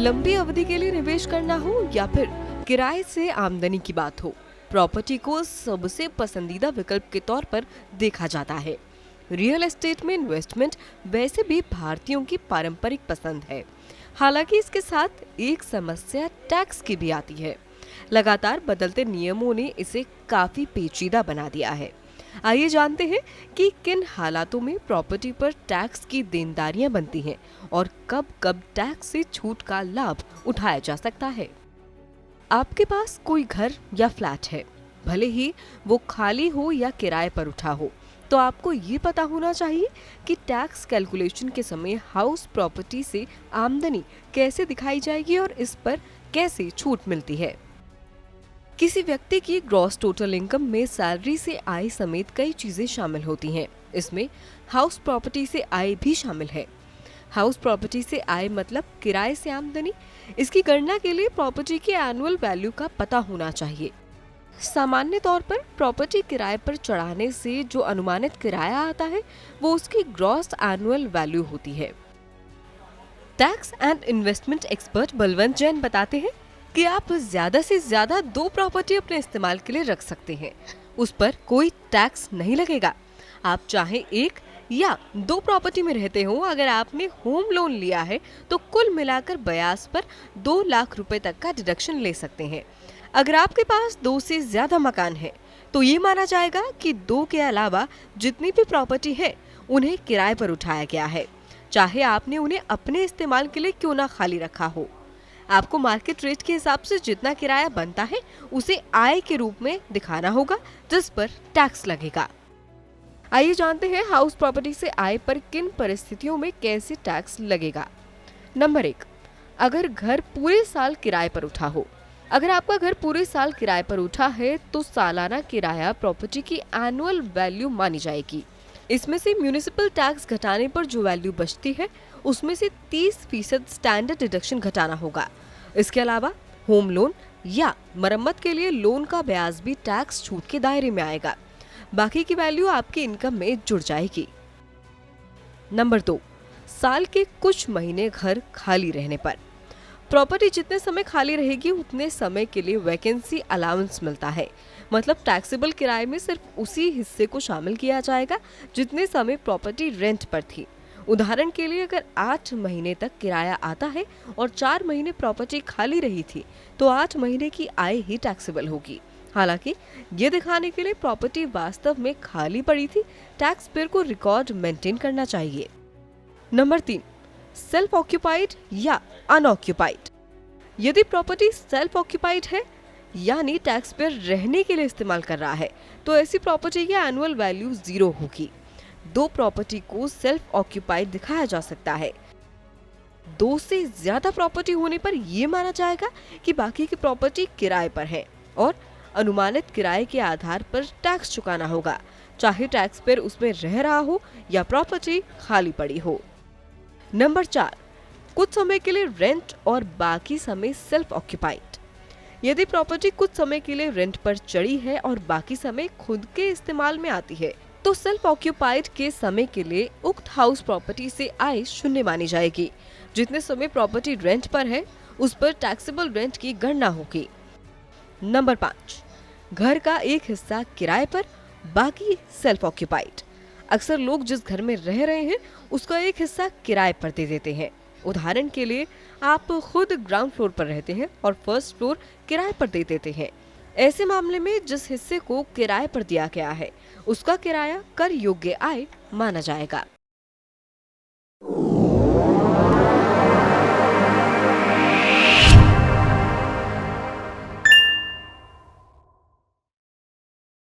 लंबी अवधि के लिए निवेश करना हो या फिर किराए से आमदनी की बात हो, प्रॉपर्टी को सबसे पसंदीदा विकल्प के तौर पर देखा जाता है। रियल एस्टेट में इन्वेस्टमेंट वैसे भी भारतीयों की पारंपरिक पसंद है। हालांकि इसके साथ एक समस्या टैक्स की भी आती है। लगातार बदलते नियमों ने इसे काफी पेचीदा बना दिया है। आइए जानते हैं कि किन हालातों में प्रॉपर्टी पर टैक्स की देनदारियां बनती हैं और कब कब टैक्स से छूट का लाभ उठाया जा सकता है। आपके पास कोई घर या फ्लैट है, भले ही वो खाली हो या किराए पर उठा हो, तो आपको ये पता होना चाहिए कि टैक्स कैलकुलेशन के समय हाउस प्रॉपर्टी से आमदनी कैसे दिखाई जाएगी और इस पर कैसे छूट मिलती है। किसी व्यक्ति की ग्रॉस टोटल इनकम में सैलरी से आय समेत कई चीजें शामिल होती हैं। इसमें हाउस प्रॉपर्टी से आय भी शामिल है। हाउस प्रॉपर्टी से आय मतलब किराए से आमदनी। इसकी गणना के लिए प्रॉपर्टी की एनुअल वैल्यू का पता होना चाहिए। सामान्य तौर पर प्रॉपर्टी किराए पर चढ़ाने से जो अनुमानित किराया आता है वो उसकी ग्रॉस एनुअल वैल्यू होती है। Tax and investment expert Balwant Jain बताते हैं कि आप ज्यादा से ज्यादा 2 प्रॉपर्टी अपने इस्तेमाल के लिए रख सकते हैं। उस पर कोई टैक्स नहीं लगेगा। आप चाहे 1 या 2 प्रॉपर्टी में रहते हो, अगर आपने होम लोन लिया है तो कुल मिलाकर ब्याज पर 2 लाख रुपए तक का डिडक्शन ले सकते हैं। अगर आपके पास 2 से ज्यादा मकान है तो ये माना जाएगा कि 2 के अलावा जितनी भी प्रॉपर्टी है उन्हें किराए पर उठाया गया है, चाहे आपने उन्हें अपने इस्तेमाल के लिए क्यों ना खाली रखा हो। आपको मार्केट रेट के हिसाब से जितना किराया बनता है उसे आय के रूप में दिखाना होगा, जिस पर टैक्स लगेगा। आइए जानते हैं हाउस प्रॉपर्टी से आय पर किन परिस्थितियों में कैसे टैक्स लगेगा। नंबर 1, अगर घर पूरे साल किराए पर उठा हो। अगर आपका घर पूरे साल किराए पर उठा है तो सालाना किराया प्रॉपर्टी की एनुअल वैल्यू मानी जाएगी। इसमें से म्यूनिसिपल टैक्स घटाने पर जो वैल्यू बचती है उसमें से 30% स्टैंडर्ड डिडक्शन घटाना होगा। इसके अलावा होम लोन या मरम्मत के लिए लोन का ब्याज भी टैक्स छूट के दायरे में आएगा। बाकी की वैल्यू आपकी इनकम में जुड़ जाएगी। नंबर 2, साल के कुछ महीने घर खाली रहने पर। प्रॉपर्टी जितने समय खाली रहेगी उतने समय के लिए वैकेंसी अलाउंस मिलता है। मतलब टैक्सेबल किराए में सिर्फ उसी हिस्से को शामिल किया जाएगा जितने समय प्रॉपर्टी रेंट पर थी। उदाहरण के लिए अगर 8 महीने तक किराया आता है और 4 महीने प्रॉपर्टी खाली रही थी तो 8 महीने की आय ही टैक्सेबल होगी। हालांकि ये दिखाने के लिए प्रॉपर्टी वास्तव में खाली पड़ी थी, टैक्स पेयर को रिकॉर्ड मेंटेन करना चाहिए। नंबर 3, सेल्फ ऑक्यूपाइड या अनऑक्यूपाइड। यदि प्रॉपर्टी सेल्फ ऑक्यूपाइड है यानी टैक्स पेयर रहने के लिए इस्तेमाल कर रहा है तो ऐसी प्रॉपर्टी की एनुअल वैल्यू 0 होगी। 2 प्रॉपर्टी को सेल्फ ऑक्यूपाइड दिखाया जा सकता है। 2 से ज्यादा प्रॉपर्टी होने पर यह माना जाएगा कि बाकी की प्रॉपर्टी किराए पर है और अनुमानित किराए के आधार पर टैक्स चुकाना होगा, चाहे टैक्स पेयर उसमें रह रहा हो या प्रॉपर्टी खाली पड़ी हो। नंबर 4, कुछ समय के लिए रेंट और बाकी समय सेल्फ ऑक्यूपाइड। यदि प्रॉपर्टी कुछ समय के लिए रेंट पर चढ़ी है और बाकी समय खुद के इस्तेमाल में आती है तो सेल्फ ऑक्यूपाइड के समय के लिए उक्त हाउस प्रॉपर्टी से आय 0 मानी जाएगी। जितने समय प्रॉपर्टी रेंट पर है उस पर टैक्सेबल रेंट की गणना होगी। नंबर 5, घर का एक हिस्सा किराए पर, बाकी सेल्फ ऑक्यूपाइड। अक्सर लोग जिस घर में रह रहे हैं उसका एक हिस्सा किराए पर दे देते हैं। उदाहरण के लिए आप खुद ग्राउंड फ्लोर पर रहते हैं और फर्स्ट फ्लोर किराए पर दे देते हैं। ऐसे मामले में जिस हिस्से को किराए पर दिया गया है उसका किराया कर योग्य आय माना जाएगा।